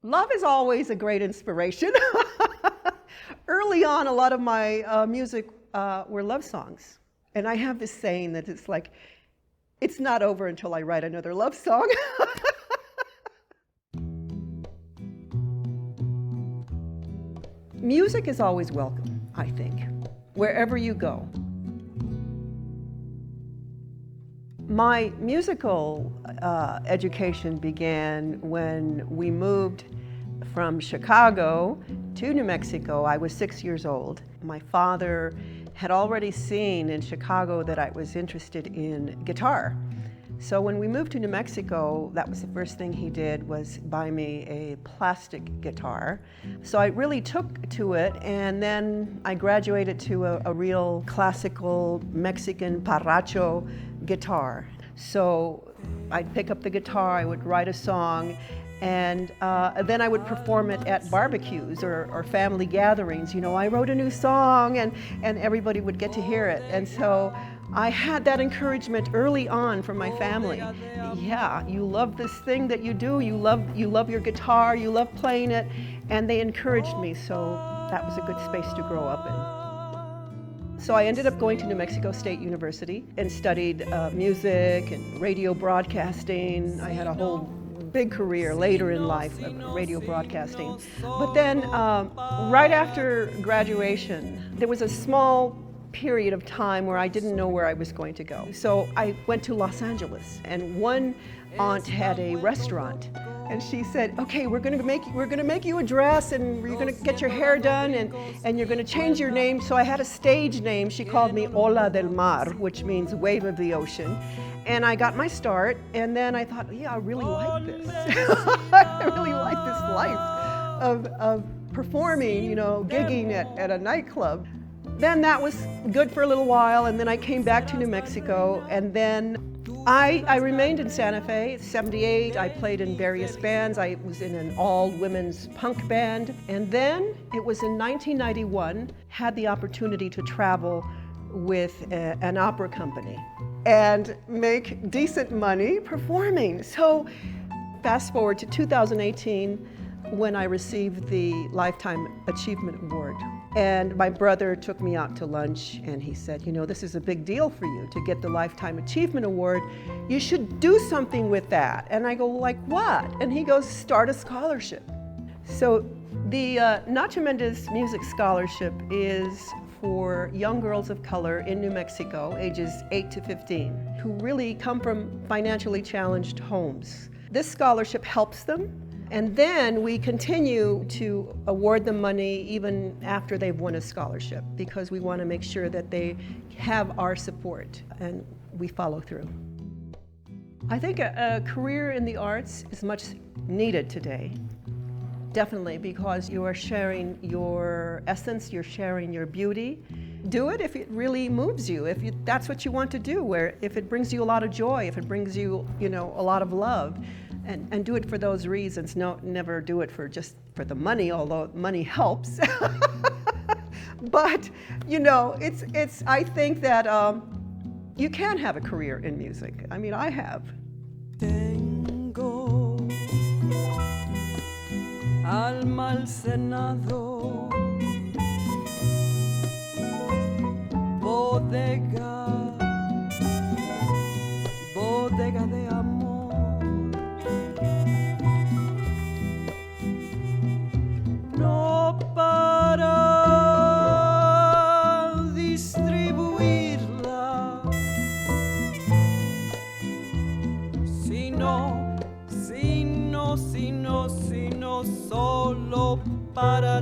Love is always a great inspiration. Early on, a lot of my music were love songs. And I have this saying that it's like, it's not over until I write another love song. Music is always welcome, I think, wherever you go. My musical education began when we moved from Chicago to New Mexico. I was 6 years old. My father had already seen in Chicago that I was interested in guitar. So when we moved to New Mexico, that was the first thing he did, was buy me a plastic guitar. So I really took to it, and then I graduated to a real classical Mexican parracho guitar. So I'd pick up the guitar, I would write a song, and then I would perform it at barbecues or family gatherings. You know, I wrote a new song, and everybody would get to hear it. And so I had that encouragement early on from my family. Yeah, you love this thing that you do, you love your guitar, you love playing it, and they encouraged me, so that was a good space to grow up in. So I ended up going to New Mexico State University and studied music and radio broadcasting. I had a whole big career later in life of radio broadcasting. But then right after graduation, there was a small period of time where I didn't know where I was going to go. So I went to Los Angeles, and one aunt had a restaurant, and she said, okay, we're gonna make you a dress, and you're gonna get your hair done, and you're gonna change your name. So I had a stage name. She called me Ola del Mar, which means wave of the ocean. And I got my start, and then I thought, yeah, I really like this. I really like this life of performing, you know, gigging at a nightclub. Then that was good for a little while, and then I came back to New Mexico, and then I remained in Santa Fe. 78, I played in various bands. I was in an all-women's punk band, and then it was in 1991, had the opportunity to travel with an opera company and make decent money performing. So fast forward to 2018, when I received the Lifetime Achievement Award. And my brother took me out to lunch, and he said, you know, this is a big deal for you to get the Lifetime Achievement Award. You should do something with that. And I go, like what? And he goes, start a scholarship. So the Nacha Mendez Music Scholarship is for young girls of color in New Mexico, ages 8 to 15, who really come from financially challenged homes. This scholarship helps them. And then we continue to award them money even after they've won a scholarship, because we want to make sure that they have our support and we follow through. I think a career in the arts is much needed today. Definitely, because you are sharing your essence, you're sharing your beauty. Do it if it really moves you, if that's what you want to do, if it brings you a lot of joy, if it brings you, you know, a lot of love. And do it for those reasons. No, never do it just for the money, although money helps. But, you know, I think that you can have a career in music. I mean, I have. Tengo alma al Senado, bodega, bodega de amor. No para distribuirla, sino solo para